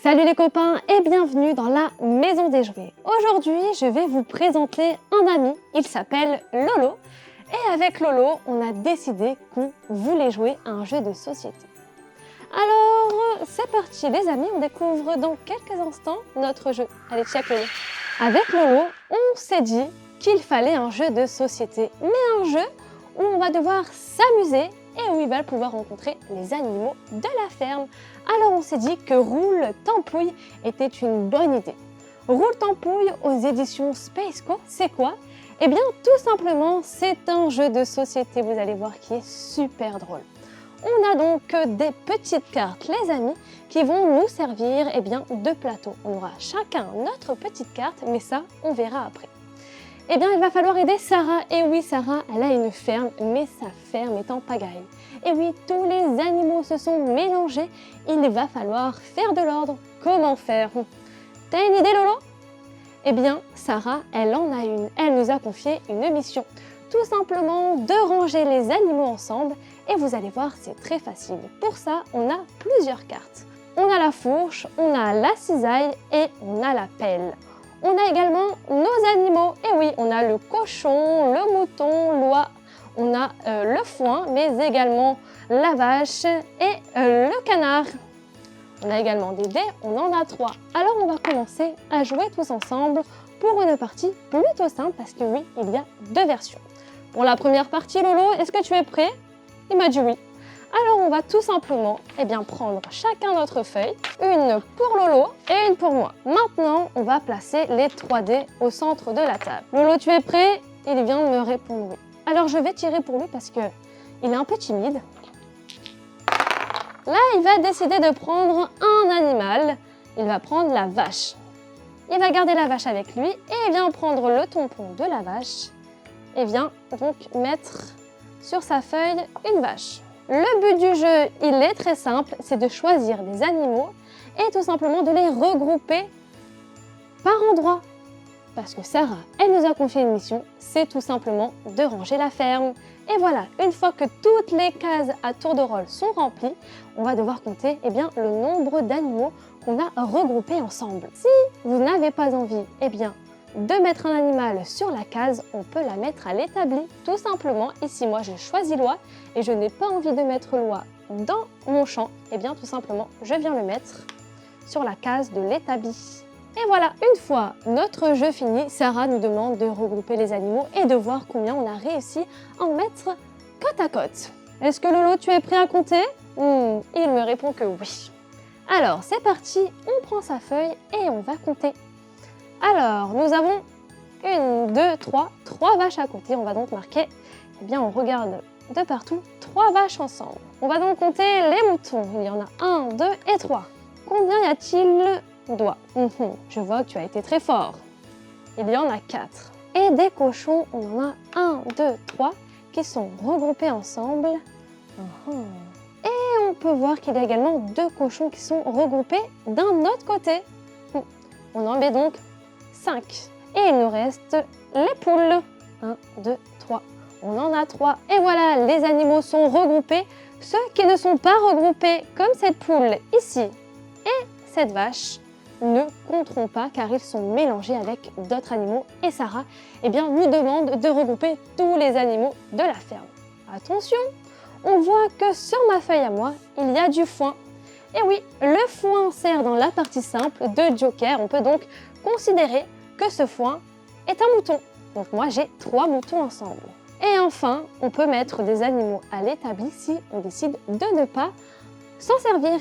Salut les copains et bienvenue dans la Maison des Jouets. Aujourd'hui, je vais vous présenter un ami, il s'appelle Lolo. Et avec Lolo, on a décidé qu'on voulait jouer à un jeu de société. Alors, c'est parti les amis, on découvre dans quelques instants notre jeu. Allez, check Lolo. Avec Lolo, on s'est dit qu'il fallait un jeu de société, mais un jeu où on va devoir s'amuser et où il va pouvoir rencontrer les animaux de la ferme. Alors on s'est dit que Roule Tampouille était une bonne idée. Roule Tampouille aux éditions Spaceco, c'est quoi? Eh bien tout simplement c'est un jeu de société, vous allez voir, qui est super drôle. On a donc des petites cartes les amis qui vont nous servir de plateau. On aura chacun notre petite carte, mais ça on verra après. Eh bien, il va falloir aider Sarah. Et oui, Sarah, elle a une ferme, mais sa ferme est en pagaille. Et oui, tous les animaux se sont mélangés. Il va falloir faire de l'ordre. Comment faire? T'as une idée, Lolo? Eh bien, Sarah, elle en a une. Elle nous a confié une mission. Tout simplement de ranger les animaux ensemble. Et vous allez voir, c'est très facile. Pour ça, on a plusieurs cartes. On a la fourche, on a la cisaille et on a la pelle. On a également nos animaux, et oui, on a le cochon, le mouton, l'oie, on a le foin, mais également la vache et le canard. On a également des dés, on en a 3. Alors on va commencer à jouer tous ensemble pour une partie plutôt simple, parce que oui, il y a 2 versions. Pour la première partie, Lolo, est-ce que tu es prêt? Il m'a dit oui. Alors on va tout simplement prendre chacun notre feuille, une pour Lolo et une pour moi. Maintenant, on va placer les 3 dés au centre de la table. Lolo, tu es prêt? Il vient de me répondre oui. Alors je vais tirer pour lui parce qu'il est un peu timide. Là, il va décider de prendre un animal. Il va prendre la vache. Il va garder la vache avec lui et il vient prendre le tampon de la vache et vient donc mettre sur sa feuille une vache. Le but du jeu, il est très simple, c'est de choisir des animaux et tout simplement de les regrouper par endroit. Parce que Sarah, elle nous a confié une mission, c'est tout simplement de ranger la ferme. Et voilà, une fois que toutes les cases à tour de rôle sont remplies, on va devoir compter le nombre d'animaux qu'on a regroupés ensemble. Si vous n'avez pas envie de mettre un animal sur la case, on peut la mettre à l'établi. Tout simplement, ici moi j'ai choisi l'oie et je n'ai pas envie de mettre l'oie dans mon champ. Tout simplement, je viens le mettre sur la case de l'établi. Et voilà, une fois notre jeu fini, Sarah nous demande de regrouper les animaux et de voir combien on a réussi à en mettre côte à côte. Est-ce que Lolo, tu es prêt à compter? Il me répond que oui. Alors, c'est parti, on prend sa feuille et on va compter. Alors, nous avons 1, 2, 3 vaches à côté. On va donc marquer, on regarde de partout, 3 vaches ensemble. On va donc compter les moutons. Il y en a 1, 2 et 3. Combien y a-t-il de doigts? Je vois que tu as été très fort. Il y en a 4. Et des cochons, on en a 1, 2, 3 qui sont regroupés ensemble. Et on peut voir qu'il y a également 2 cochons qui sont regroupés d'un autre côté. On en met donc 5. Et il nous reste les poules. 1, 2, 3. On en a 3. Et voilà, les animaux sont regroupés. Ceux qui ne sont pas regroupés, comme cette poule ici et cette vache, ne compteront pas car ils sont mélangés avec d'autres animaux. Et Sarah nous demande de regrouper tous les animaux de la ferme. Attention, on voit que sur ma feuille à moi, il y a du foin. Et oui, le foin sert dans la partie simple de Joker. On peut donc considérer que ce foin est un mouton. Donc moi, j'ai 3 moutons ensemble. Et enfin, on peut mettre des animaux à l'établi si on décide de ne pas s'en servir.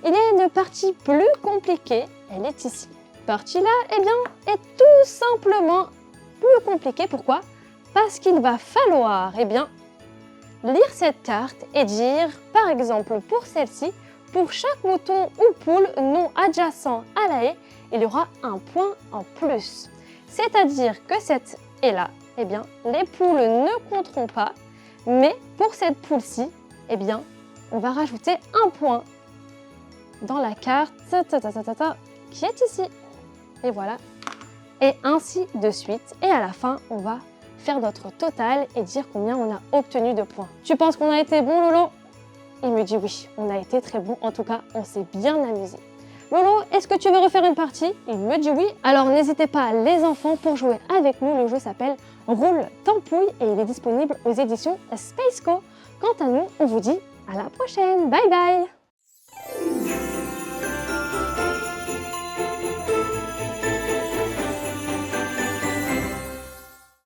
Il y a une partie plus compliquée, elle est ici. Cette partie-là, est tout simplement plus compliquée. Pourquoi? Parce qu'il va falloir, lire cette carte et dire, par exemple, pour celle-ci, pour chaque mouton ou poule non adjacent à la haie, il y aura un point en plus. C'est-à-dire que cette haie-là, les poules ne compteront pas, mais pour cette poule-ci, on va rajouter un point dans la carte qui est ici. Et voilà. Et ainsi de suite. Et à la fin, on va faire notre total et dire combien on a obtenu de points. Tu penses qu'on a été bon, Lolo? Il me dit oui, on a été très bon. En tout cas, on s'est bien amusé. Lolo, est-ce que tu veux refaire une partie? Il me dit oui. Alors n'hésitez pas les enfants pour jouer avec nous. Le jeu s'appelle Roule Tampouille et il est disponible aux éditions Spaceco. Quant à nous, on vous dit à la prochaine. Bye bye!